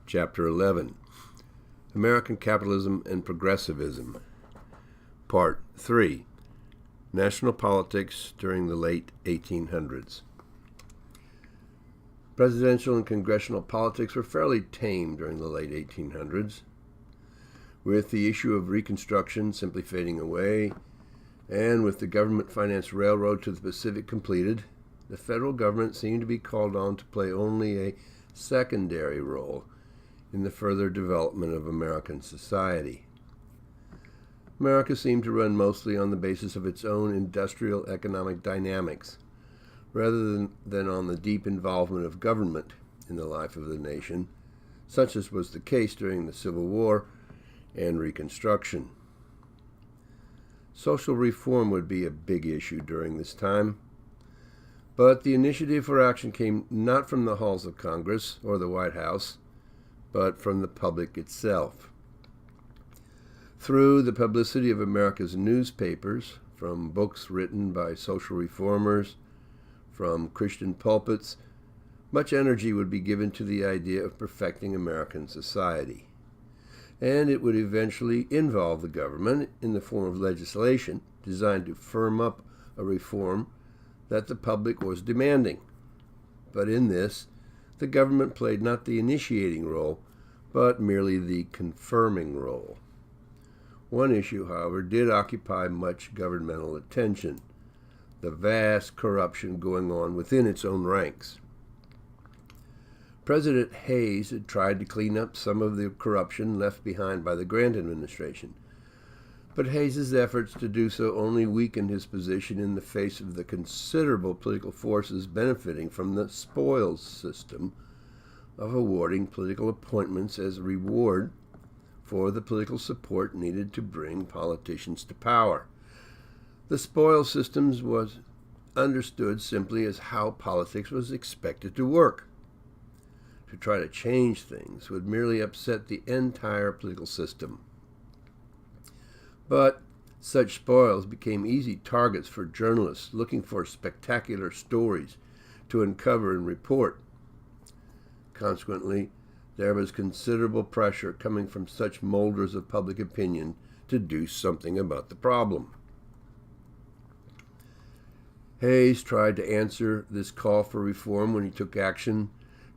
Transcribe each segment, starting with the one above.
Chapter 11, American Capitalism and Progressivism, Part 3, National Politics during the late 1800s. Presidential and congressional politics were fairly tame during the late 1800s, with the issue of Reconstruction simply fading away, and with the government-financed railroad to the Pacific completed, the federal government seemed to be called on to play only a secondary role in the further development of American society. America seemed to run mostly on the basis of its own industrial economic dynamics, rather than on the deep involvement of government in the life of the nation, such as was the case during the Civil War and Reconstruction. Social reform would be a big issue during this time, but the initiative for action came not from the halls of Congress or the White House, but from the public itself. Through the publicity of America's newspapers, from books written by social reformers, from Christian pulpits, much energy would be given to the idea of perfecting American society. And it would eventually involve the government in the form of legislation designed to firm up a reform that the public was demanding. But in this, the government played not the initiating role, but merely the confirming role. One issue, however, did occupy much governmental attention: the vast corruption going on within its own ranks. President Hayes had tried to clean up some of the corruption left behind by the Grant administration, but Hayes's efforts to do so only weakened his position in the face of the considerable political forces benefiting from the spoils system of awarding political appointments as a reward for the political support needed to bring politicians to power. The spoils system was understood simply as how politics was expected to work. To try to change things would merely upset the entire political system. But such spoils became easy targets for journalists looking for spectacular stories to uncover and report. Consequently, there was considerable pressure coming from such molders of public opinion to do something about the problem. Hayes tried to answer this call for reform when he took action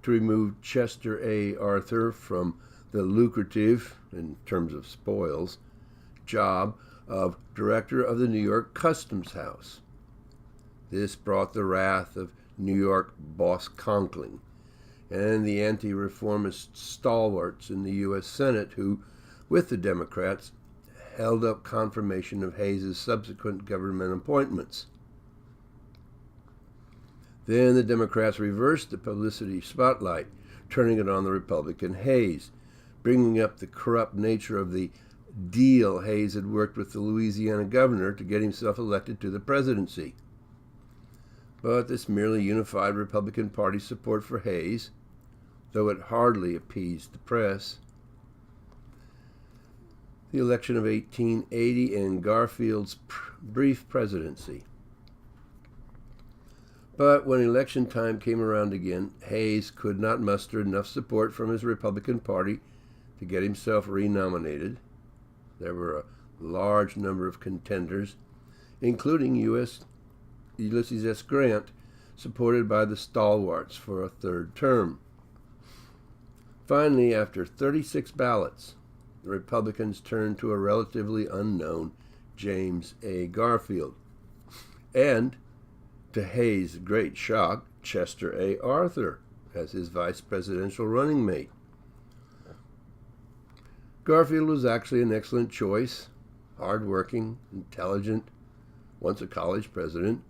to remove Chester A. Arthur from the lucrative, in terms of spoils, job of director of the New York Customs House. This brought the wrath of New York boss Conkling and the anti-reformist stalwarts in the U.S. Senate who, with the Democrats, held up confirmation of Hayes's subsequent government appointments. Then the Democrats reversed the publicity spotlight, turning it on the Republican Hayes, bringing up the corrupt nature of the deal Hayes had worked with the Louisiana governor to get himself elected to the presidency. But this merely unified Republican Party support for Hayes, though it hardly appeased the press. The election of 1880 and Garfield's brief presidency. But when election time came around again, Hayes could not muster enough support from his Republican Party to get himself renominated. There were a large number of contenders, including Ulysses S. Grant, supported by the stalwarts for a third term. Finally, after 36 ballots, the Republicans turned to a relatively unknown James A. Garfield, and, to Hayes' great shock, Chester A. Arthur as his vice presidential running mate. Garfield was actually an excellent choice: hard-working, intelligent, once a college president,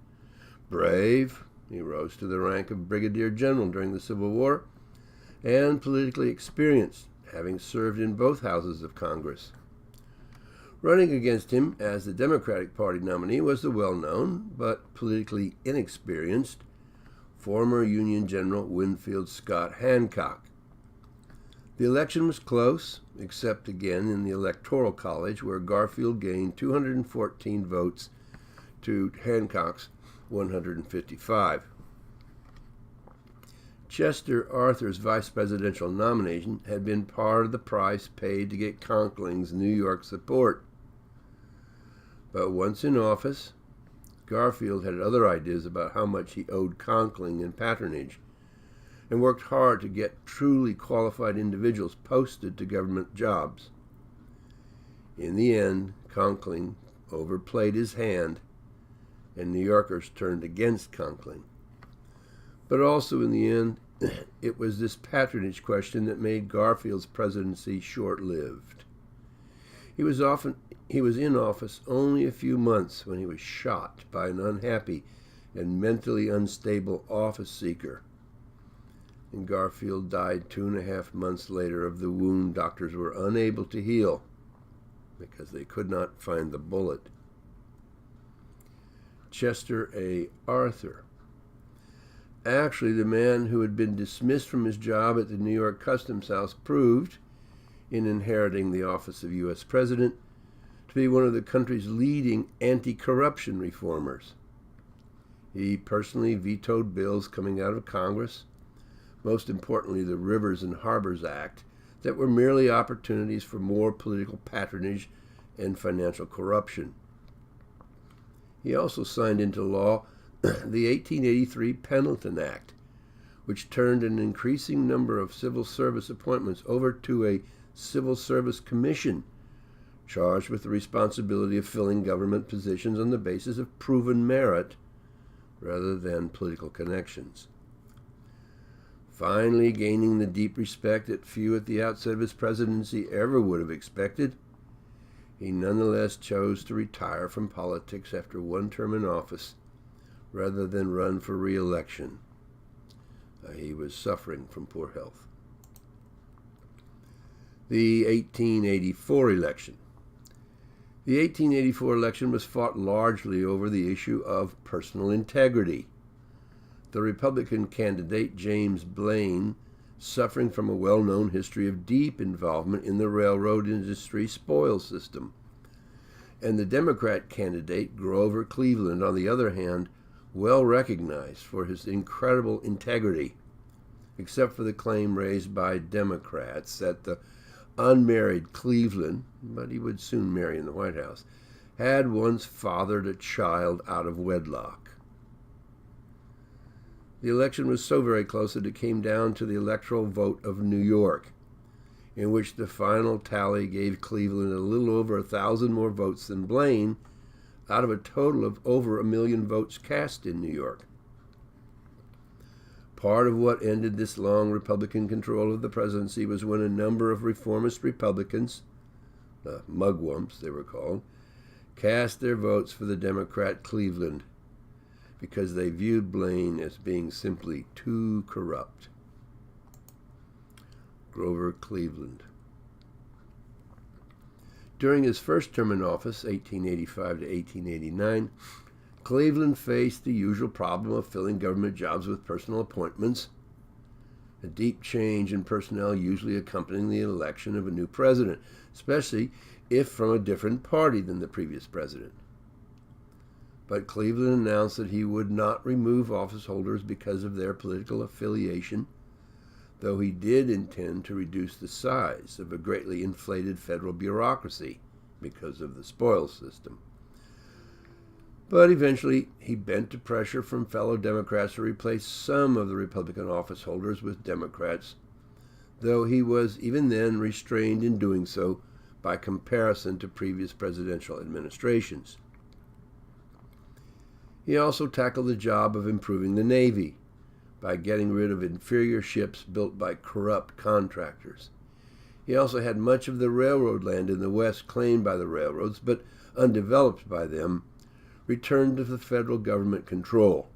brave, he rose to the rank of brigadier general during the Civil War, and politically experienced, having served in both houses of Congress. Running against him as the Democratic Party nominee was the well-known, but politically inexperienced, former Union General Winfield Scott Hancock. The election was close, except again in the Electoral College, where Garfield gained 214 votes to Hancock's 155. Chester Arthur's vice presidential nomination had been part of the price paid to get Conkling's New York support. But once in office, Garfield had other ideas about how much he owed Conkling in patronage, and worked hard to get truly qualified individuals posted to government jobs. In the end, Conkling overplayed his hand, and New Yorkers turned against Conkling. But also in the end, it was this patronage question that made Garfield's presidency short-lived. He was in office only a few months when he was shot by an unhappy and mentally unstable office seeker. And Garfield died 2.5 months later of the wound doctors were unable to heal because they could not find the bullet. Chester A. Arthur. Actually, the man who had been dismissed from his job at the New York Customs House proved, in inheriting the office of U.S. President, to be one of the country's leading anti-corruption reformers. He personally vetoed bills coming out of Congress, most importantly the Rivers and Harbors Act, that were merely opportunities for more political patronage and financial corruption. He also signed into law the 1883 Pendleton Act, which turned an increasing number of civil service appointments over to a civil service commission charged with the responsibility of filling government positions on the basis of proven merit rather than political connections. Finally gaining the deep respect that few at the outset of his presidency ever would have expected, he nonetheless chose to retire from politics after one term in office rather than run for re-election. He was suffering from poor health. The 1884 election. The 1884 election was fought largely over the issue of personal integrity. The Republican candidate, James Blaine, suffering from a well-known history of deep involvement in the railroad industry spoils system. And the Democrat candidate, Grover Cleveland, on the other hand, well recognized for his incredible integrity, except for the claim raised by Democrats that the unmarried Cleveland, but he would soon marry in the White House, had once fathered a child out of wedlock. The election was so very close that it came down to the electoral vote of New York, in which the final tally gave Cleveland a little over 1,000 more votes than Blaine, out of a total of over 1 million votes cast in New York. Part of what ended this long Republican control of the presidency was when a number of reformist Republicans, the mugwumps they were called, cast their votes for the Democrat Cleveland because they viewed Blaine as being simply too corrupt. Grover Cleveland. During his first term in office, 1885 to 1889, Cleveland faced the usual problem of filling government jobs with personal appointments, a deep change in personnel usually accompanying the election of a new president, especially if from a different party than the previous president. But Cleveland announced that he would not remove office holders because of their political affiliation, though he did intend to reduce the size of a greatly inflated federal bureaucracy because of the spoils system. But eventually, he bent to pressure from fellow Democrats to replace some of the Republican office holders with Democrats, though he was even then restrained in doing so by comparison to previous presidential administrations. He also tackled the job of improving the Navy by getting rid of inferior ships built by corrupt contractors. He also had much of the railroad land in the West claimed by the railroads, but undeveloped by them, returned to the federal government control.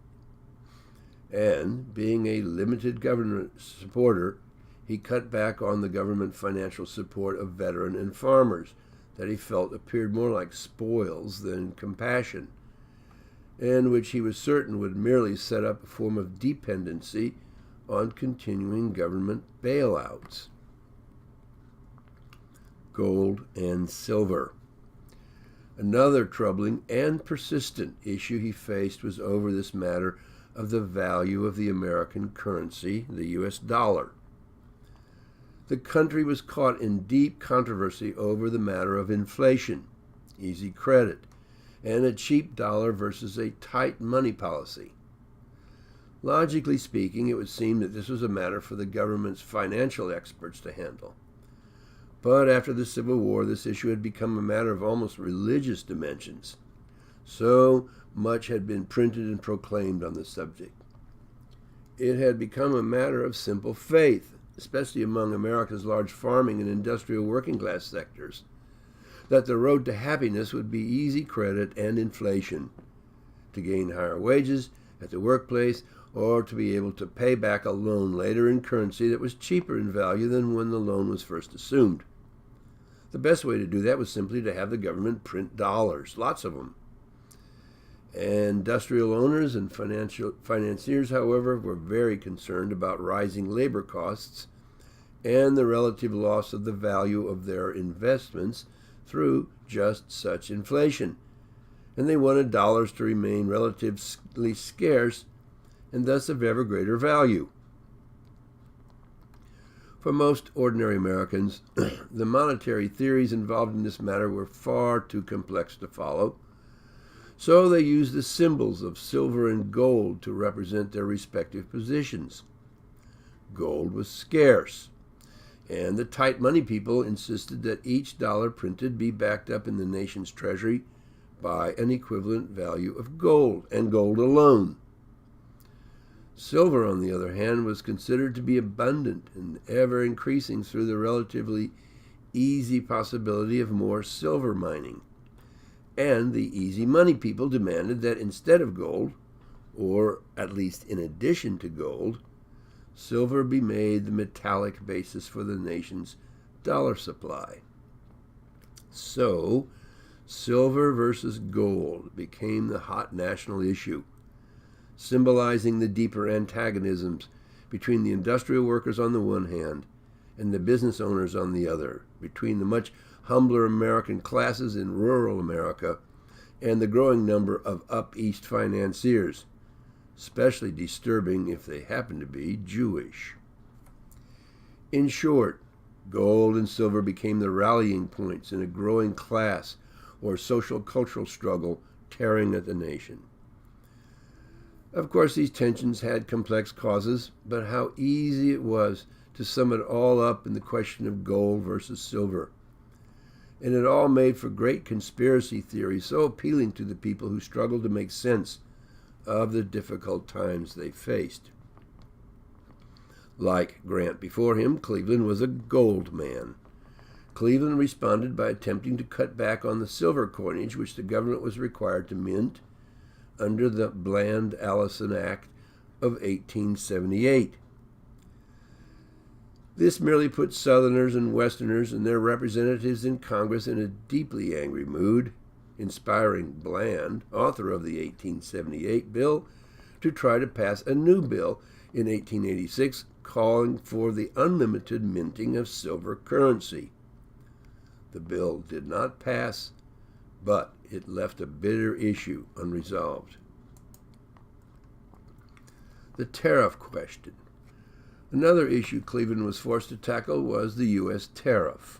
And, being a limited government supporter, he cut back on the government financial support of veteran and farmers that he felt appeared more like spoils than compassion, and which he was certain would merely set up a form of dependency on continuing government bailouts. Gold and silver. Another troubling and persistent issue he faced was over this matter of the value of the American currency, the U.S. dollar. The country was caught in deep controversy over the matter of inflation, easy credit, and a cheap dollar versus a tight money policy. Logically speaking, it would seem that this was a matter for the government's financial experts to handle. But after the Civil War, this issue had become a matter of almost religious dimensions. So much had been printed and proclaimed on the subject. It had become a matter of simple faith, especially among America's large farming and industrial working class sectors, that the road to happiness would be easy credit and inflation, to gain higher wages at the workplace, or to be able to pay back a loan later in currency that was cheaper in value than when the loan was first assumed. The best way to do that was simply to have the government print dollars, lots of them. Industrial owners and financiers, however, were very concerned about rising labor costs and the relative loss of the value of their investments through just such inflation. And they wanted dollars to remain relatively scarce and thus of ever greater value. For most ordinary Americans, the monetary theories involved in this matter were far too complex to follow, so they used the symbols of silver and gold to represent their respective positions. Gold was scarce, and the tight money people insisted that each dollar printed be backed up in the nation's treasury by an equivalent value of gold, and gold alone. Silver, on the other hand, was considered to be abundant and ever increasing through the relatively easy possibility of more silver mining. And the easy money people demanded that instead of gold, or at least in addition to gold, silver be made the metallic basis for the nation's dollar supply. So, silver versus gold became the hot national issue, symbolizing the deeper antagonisms between the industrial workers on the one hand and the business owners on the other, between the much humbler American classes in rural America and the growing number of up-east financiers, especially disturbing if they happen to be Jewish. In short, gold and silver became the rallying points in a growing class or social-cultural struggle tearing at the nation. Of course, these tensions had complex causes, but how easy it was to sum it all up in the question of gold versus silver. And it all made for great conspiracy theories, so appealing to the people who struggled to make sense of the difficult times they faced. Like Grant before him, Cleveland was a gold man. Cleveland responded by attempting to cut back on the silver coinage which the government was required to mint under the Bland-Allison Act of 1878. This merely put Southerners and Westerners and their representatives in Congress in a deeply angry mood, inspiring Bland, author of the 1878 bill, to try to pass a new bill in 1886 calling for the unlimited minting of silver currency. The bill did not pass, but it left a bitter issue unresolved. The tariff question. Another issue Cleveland was forced to tackle was the U.S. tariff.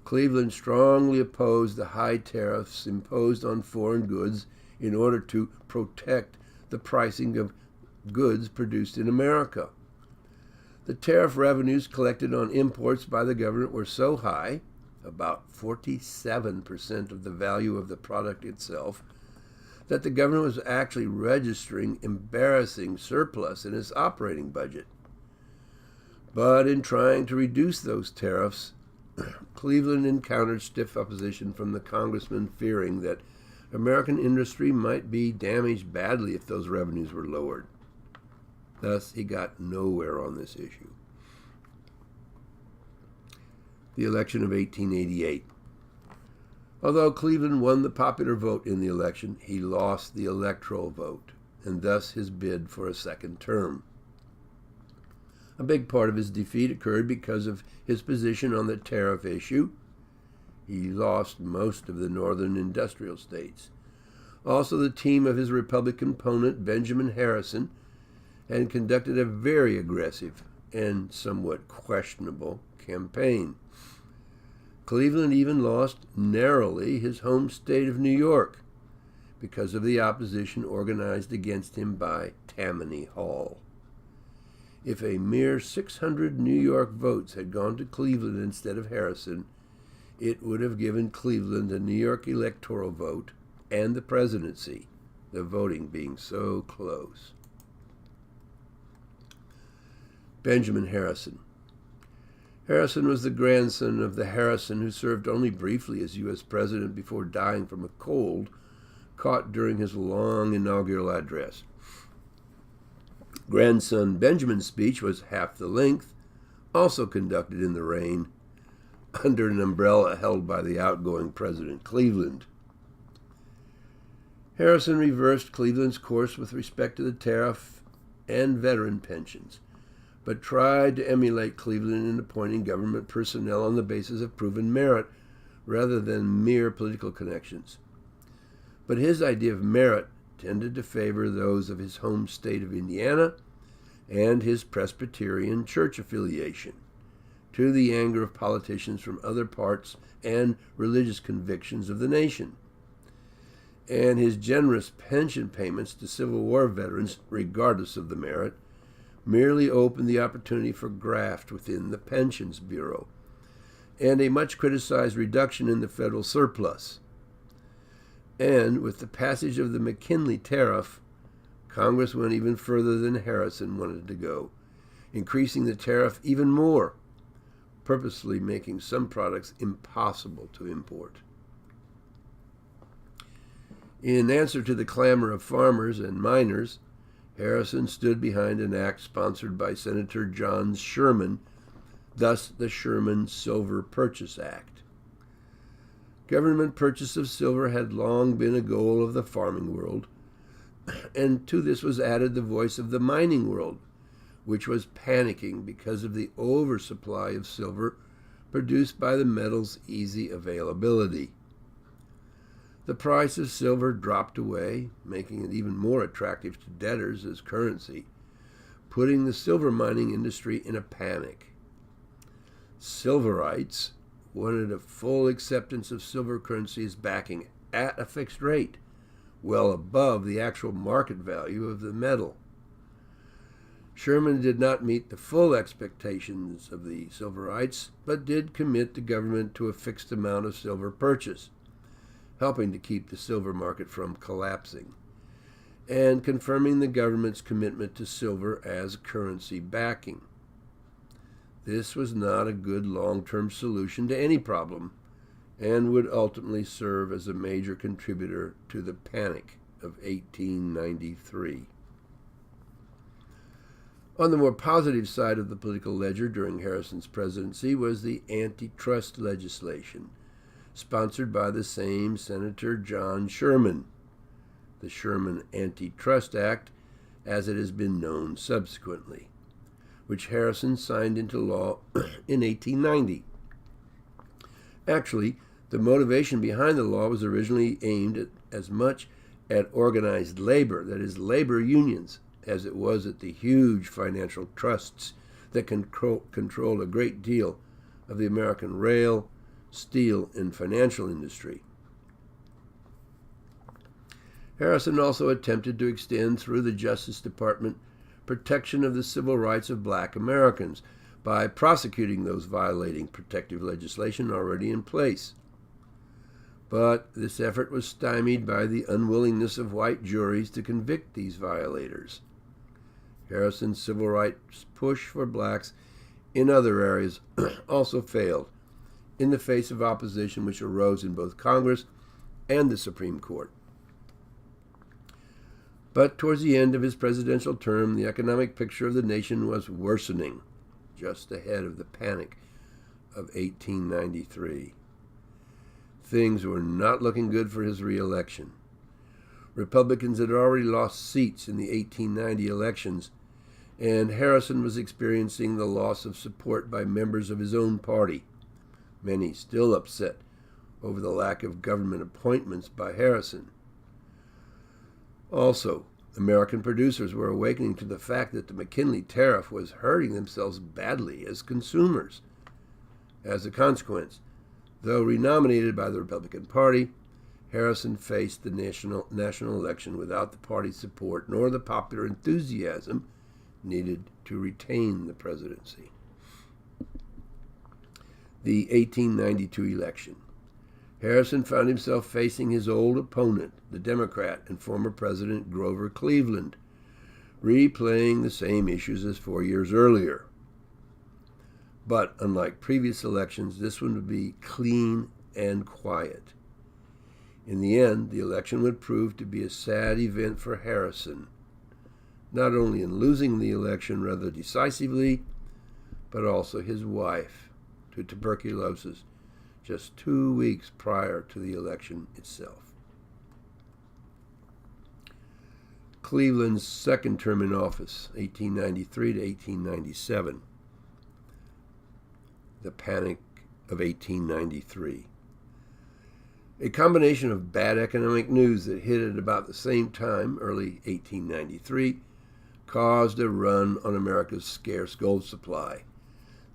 Cleveland strongly opposed the high tariffs imposed on foreign goods in order to protect the pricing of goods produced in America. The tariff revenues collected on imports by the government were so high, about 47% of the value of the product itself, that the government was actually registering embarrassing surplus in its operating budget. But in trying to reduce those tariffs, Cleveland encountered stiff opposition from the congressmen, fearing that American industry might be damaged badly if those revenues were lowered. Thus, he got nowhere on this issue. The election of 1888. Although Cleveland won the popular vote in the election, he lost the electoral vote, and thus his bid for a second term. A big part of his defeat occurred because of his position on the tariff issue. He lost most of the northern industrial states, Also, the team of his Republican opponent, Benjamin Harrison, had conducted a very aggressive and somewhat questionable campaign. Cleveland even lost narrowly his home state of New York because of the opposition organized against him by Tammany Hall. If a mere 600 New York votes had gone to Cleveland instead of Harrison, it would have given Cleveland the New York electoral vote and the presidency, the voting being so close. Benjamin Harrison. Harrison was the grandson of the Harrison who served only briefly as U.S. president before dying from a cold caught during his long inaugural address. Grandson Benjamin's speech was half the length, also conducted in the rain, under an umbrella held by the outgoing President Cleveland. Harrison reversed Cleveland's course with respect to the tariff and veteran pensions, but tried to emulate Cleveland in appointing government personnel on the basis of proven merit rather than mere political connections. But his idea of merit tended to favor those of his home state of Indiana and his Presbyterian church affiliation, to the anger of politicians from other parts and religious convictions of the nation. And his generous pension payments to Civil War veterans, regardless of the merit, merely opened the opportunity for graft within the Pensions Bureau, and a much criticized reduction in the federal surplus. And with the passage of the McKinley Tariff, Congress went even further than Harrison wanted to go, increasing the tariff even more, purposely making some products impossible to import. In answer to the clamor of farmers and miners, Harrison stood behind an act sponsored by Senator John Sherman, thus the Sherman Silver Purchase Act. Government purchase of silver had long been a goal of the farming world, and to this was added the voice of the mining world, which was panicking because of the oversupply of silver produced by the metal's easy availability. The price of silver dropped away, making it even more attractive to debtors as currency, putting the silver mining industry in a panic. Silverites wanted a full acceptance of silver currency as backing at a fixed rate, well above the actual market value of the metal. Sherman did not meet the full expectations of the Silverites, but did commit the government to a fixed amount of silver purchase, helping to keep the silver market from collapsing, and confirming the government's commitment to silver as currency backing. This was not a good long-term solution to any problem, and would ultimately serve as a major contributor to the Panic of 1893. On the more positive side of the political ledger during Harrison's presidency was the antitrust legislation, sponsored by the same Senator John Sherman, the Sherman Antitrust Act, as it has been known subsequently, which Harrison signed into law in 1890. Actually, the motivation behind the law was originally aimed as much at organized labor, that is, labor unions, as it was at the huge financial trusts that controlled a great deal of the American rail, steel, and financial industry. Harrison also attempted to extend through the Justice Department protection of the civil rights of black Americans by prosecuting those violating protective legislation already in place. But this effort was stymied by the unwillingness of white juries to convict these violators. Harrison's civil rights push for blacks in other areas also failed, in the face of opposition which arose in both Congress and the Supreme Court. But towards the end of his presidential term, the economic picture of the nation was worsening, just ahead of the Panic of 1893. Things were not looking good for his reelection. Republicans had already lost seats in the 1890 elections, and Harrison was experiencing the loss of support by members of his own party, many still upset over the lack of government appointments by Harrison. Also, American producers were awakening to the fact that the McKinley tariff was hurting themselves badly as consumers. As a consequence, though renominated by the Republican Party, Harrison faced the national election without the party's support nor the popular enthusiasm needed to retain the presidency. The 1892 election. Harrison found himself facing his old opponent, the Democrat and former President Grover Cleveland, replaying the same issues as 4 years earlier. But unlike previous elections, this one would be clean and quiet. In the end, the election would prove to be a sad event for Harrison, not only in losing the election rather decisively, but also his wife to tuberculosis just 2 weeks prior to the election itself. Cleveland's second term in office, 1893 to 1897. The Panic of 1893. A combination of bad economic news that hit at about the same time, early 1893, caused a run on America's scarce gold supply,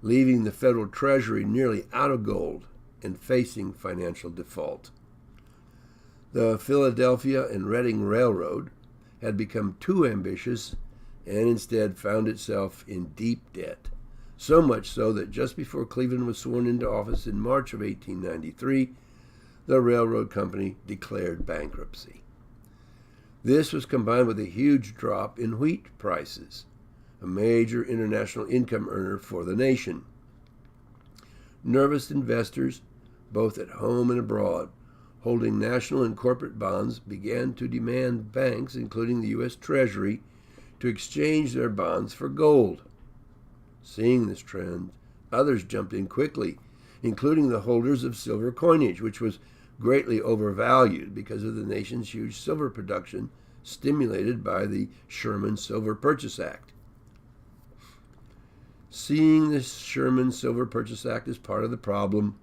leaving the Federal Treasury nearly out of gold and facing financial default. The Philadelphia and Reading Railroad had become too ambitious and instead found itself in deep debt, so much so that just before Cleveland was sworn into office in March of 1893, the railroad company declared bankruptcy. This was combined with a huge drop in wheat prices, a major international income earner for the nation. Nervous investors, both at home and abroad, holding national and corporate bonds, began to demand banks, including the U.S. Treasury, to exchange their bonds for gold. Seeing this trend, others jumped in quickly, including the holders of silver coinage, which was greatly overvalued because of the nation's huge silver production stimulated by the Sherman Silver Purchase Act. Seeing the Sherman Silver Purchase Act as part of the problem,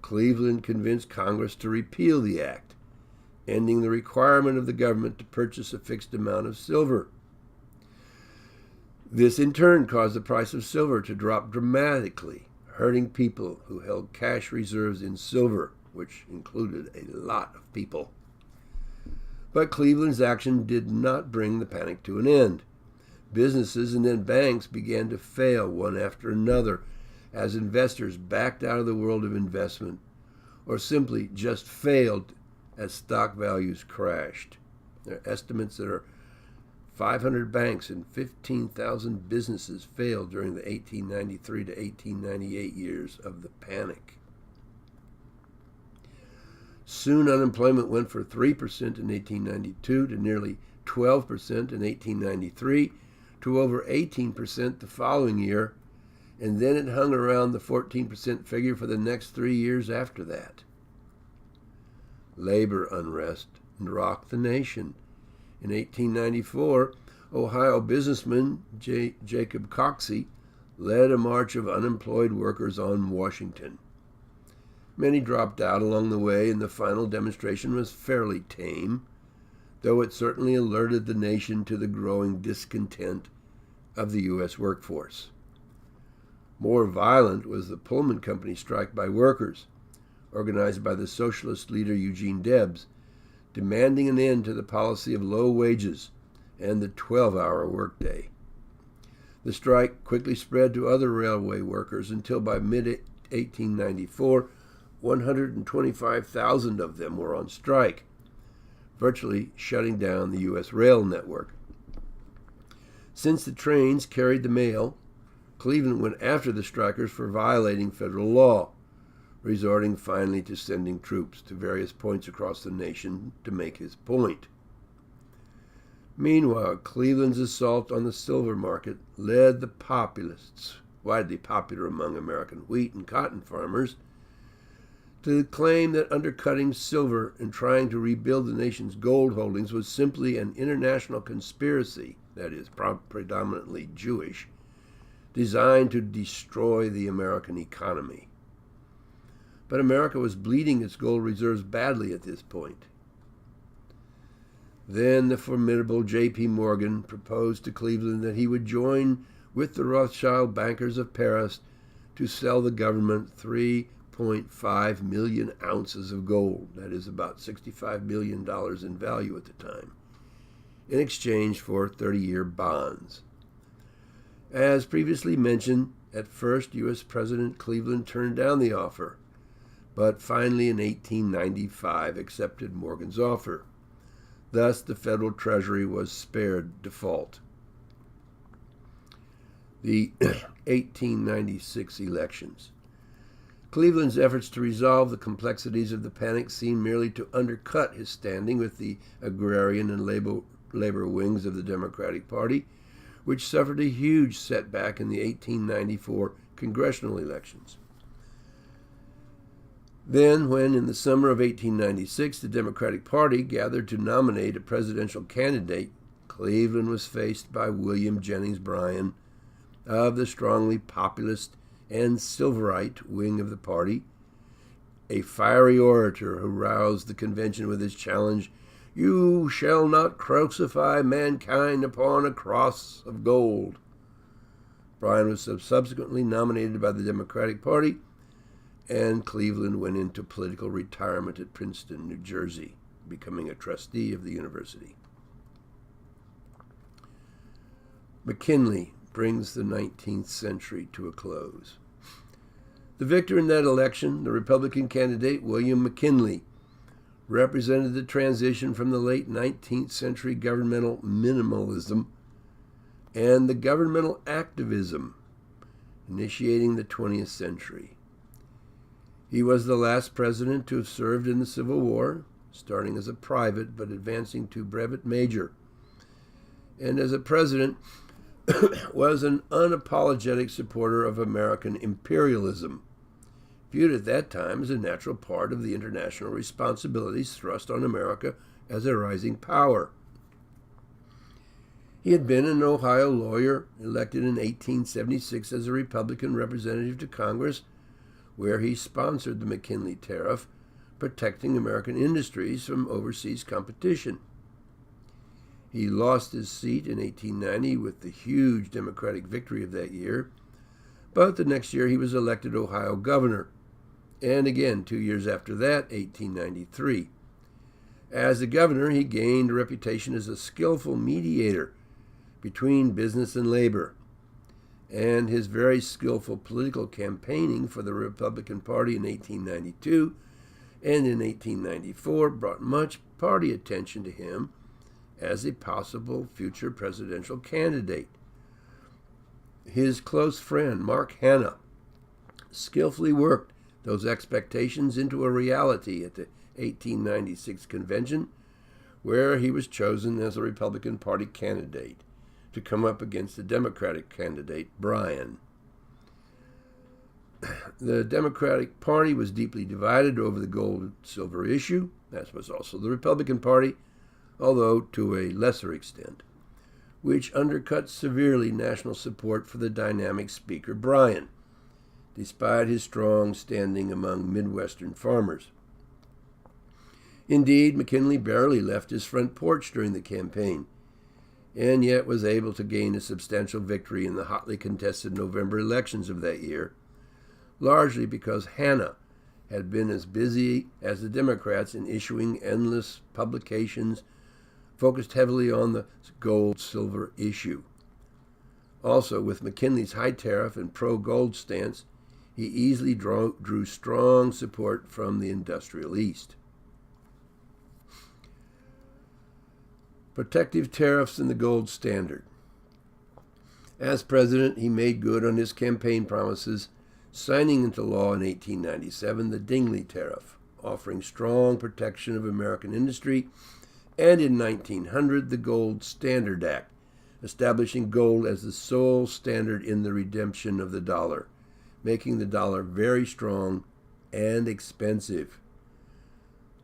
Cleveland convinced Congress to repeal the act, ending the requirement of the government to purchase a fixed amount of silver. This in turn caused the price of silver to drop dramatically, hurting people who held cash reserves in silver, which included a lot of people. But Cleveland's action did not bring the panic to an end. Businesses and then banks began to fail one after another as investors backed out of the world of investment or simply just failed as stock values crashed. There are estimates that 500 banks and 15,000 businesses failed during the 1893 to 1898 years of the panic. Soon unemployment went from 3% in 1892 to nearly 12% in 1893 to over 18% the following year, and then it hung around the 14% figure for the next 3 years after that. Labor unrest rocked the nation. In 1894, Ohio businessman Jacob Coxey led a march of unemployed workers on Washington. Many dropped out along the way, and the final demonstration was fairly tame, though it certainly alerted the nation to the growing discontent of the U.S. workforce. More violent was the Pullman Company strike by workers, organized by the socialist leader Eugene Debs, demanding an end to the policy of low wages and the 12-hour workday. The strike quickly spread to other railway workers until by mid-1894, 125,000 of them were on strike, virtually shutting down the U.S. rail network. Since the trains carried the mail, Cleveland went after the strikers for violating federal law, resorting finally to sending troops to various points across the nation to make his point. Meanwhile, Cleveland's assault on the silver market led the populists, widely popular among American wheat and cotton farmers, to claim that undercutting silver and trying to rebuild the nation's gold holdings was simply an international conspiracy, that is, predominantly Jewish, designed to destroy the American economy. But America was bleeding its gold reserves badly at this point. Then the formidable J.P. Morgan proposed to Cleveland that he would join with the Rothschild bankers of Paris to sell the government 3.5 million ounces of gold, that is about $65 million in value at the time, in exchange for 30-year bonds. As previously mentioned, at first U.S. President Cleveland turned down the offer, but finally in 1895 accepted Morgan's offer. Thus, the Federal Treasury was spared default. The 1896 elections. Cleveland's efforts to resolve the complexities of the panic seemed merely to undercut his standing with the agrarian and labor wings of the Democratic Party, which suffered a huge setback in the 1894 congressional elections. Then, when in the summer of 1896 the Democratic Party gathered to nominate a presidential candidate, Cleveland was faced by William Jennings Bryan of the strongly populist and Silverite wing of the party, a fiery orator who roused the convention with his challenge, "You shall not crucify mankind upon a cross of gold." Bryan was subsequently nominated by the Democratic Party, and Cleveland went into political retirement at Princeton, New Jersey, becoming a trustee of the university. McKinley brings the 19th century to a close. The victor in that election, the Republican candidate William McKinley, represented the transition from the late 19th century governmental minimalism and the governmental activism initiating the 20th century. He was the last president to have served in the Civil War, starting as a private but advancing to brevet major. And as a president, was an unapologetic supporter of American imperialism, viewed at that time as a natural part of the international responsibilities thrust on America as a rising power. He had been an Ohio lawyer, elected in 1876 as a Republican representative to Congress, where he sponsored the McKinley Tariff, protecting American industries from overseas competition. He lost his seat in 1890 with the huge Democratic victory of that year, but the next year he was elected Ohio governor, and again 2 years after that, 1893. As a governor, he gained a reputation as a skillful mediator between business and labor, and his very skillful political campaigning for the Republican Party in 1892 and in 1894 brought much party attention to him as a possible future presidential candidate. His close friend, Mark Hanna, skillfully worked those expectations into a reality at the 1896 convention, where he was chosen as a Republican Party candidate to come up against the Democratic candidate, Bryan. The Democratic Party was deeply divided over the gold-silver issue, as was also the Republican Party, although to a lesser extent, which undercut severely national support for the dynamic Speaker Bryan, despite his strong standing among Midwestern farmers. Indeed, McKinley barely left his front porch during the campaign, and yet was able to gain a substantial victory in the hotly contested November elections of that year, largely because Hanna had been as busy as the Democrats in issuing endless publications focused heavily on the gold-silver issue. Also, with McKinley's high tariff and pro-gold stance, he easily drew strong support from the industrial East. Protective tariffs and the gold standard. As president, he made good on his campaign promises, signing into law in 1897 the Dingley Tariff, offering strong protection of American industry, and in 1900 the Gold Standard Act, establishing gold as the sole standard in the redemption of the dollar, making the dollar very strong and expensive.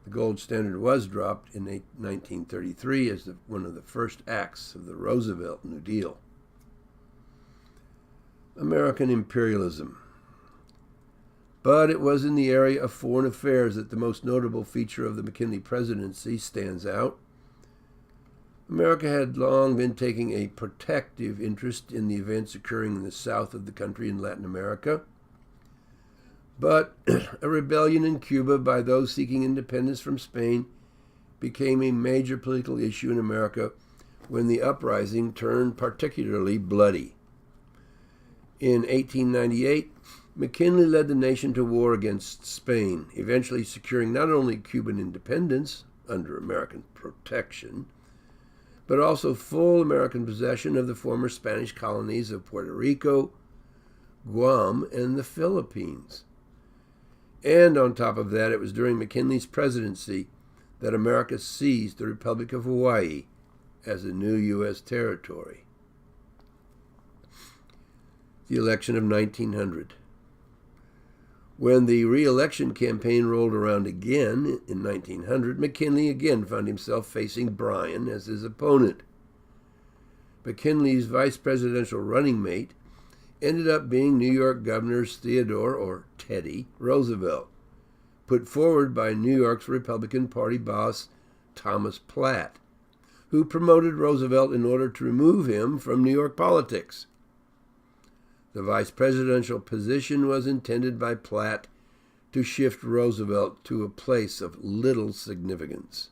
The gold standard was dropped in 1933 as one of the first acts of the Roosevelt New Deal. American imperialism. But it was in the area of foreign affairs that the most notable feature of the McKinley presidency stands out. America had long been taking a protective interest in the events occurring in the south of the country in Latin America. But a rebellion in Cuba by those seeking independence from Spain became a major political issue in America when the uprising turned particularly bloody. In 1898, McKinley led the nation to war against Spain, eventually securing not only Cuban independence under American protection, but also full American possession of the former Spanish colonies of Puerto Rico, Guam, and the Philippines. And on top of that, it was during McKinley's presidency that America seized the Republic of Hawaii as a new U.S. territory. The election of 1900. When the re-election campaign rolled around again in 1900, McKinley again found himself facing Bryan as his opponent. McKinley's vice presidential running mate ended up being New York Governors Theodore, or Teddy, Roosevelt, put forward by New York's Republican Party boss Thomas Platt, who promoted Roosevelt in order to remove him from New York politics. The vice presidential position was intended by Platt to shift Roosevelt to a place of little significance.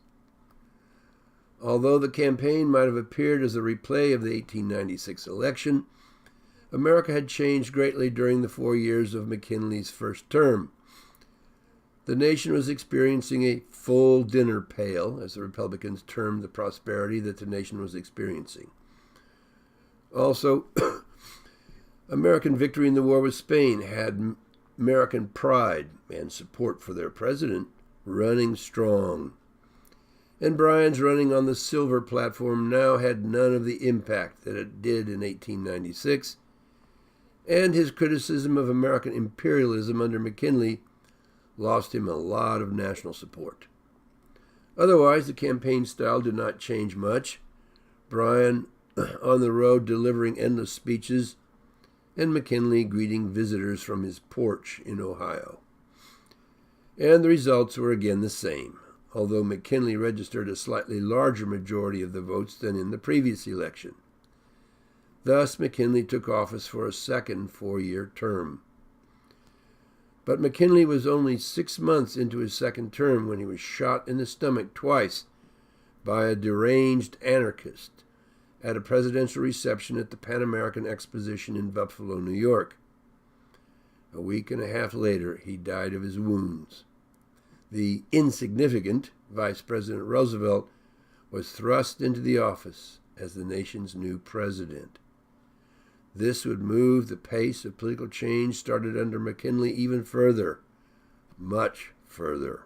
Although the campaign might have appeared as a replay of the 1896 election, America had changed greatly during the 4 years of McKinley's first term. The nation was experiencing a full dinner pail, as the Republicans termed the prosperity that the nation was experiencing. Also, American victory in the war with Spain had American pride and support for their president running strong. And Bryan's running on the silver platform now had none of the impact that it did in 1896, and his criticism of American imperialism under McKinley lost him a lot of national support. Otherwise, the campaign style did not change much. Bryan on the road delivering endless speeches, and McKinley greeting visitors from his porch in Ohio. And the results were again the same, although McKinley registered a slightly larger majority of the votes than in the previous election. Thus, McKinley took office for a second 4-year term. But McKinley was only 6 months into his second term when he was shot in the stomach twice by a deranged anarchist at a presidential reception at the Pan American Exposition in Buffalo, New York. A week and a half later, he died of his wounds. The insignificant Vice President Roosevelt was thrust into the office as the nation's new president. This would move the pace of political change started under McKinley even further, much further.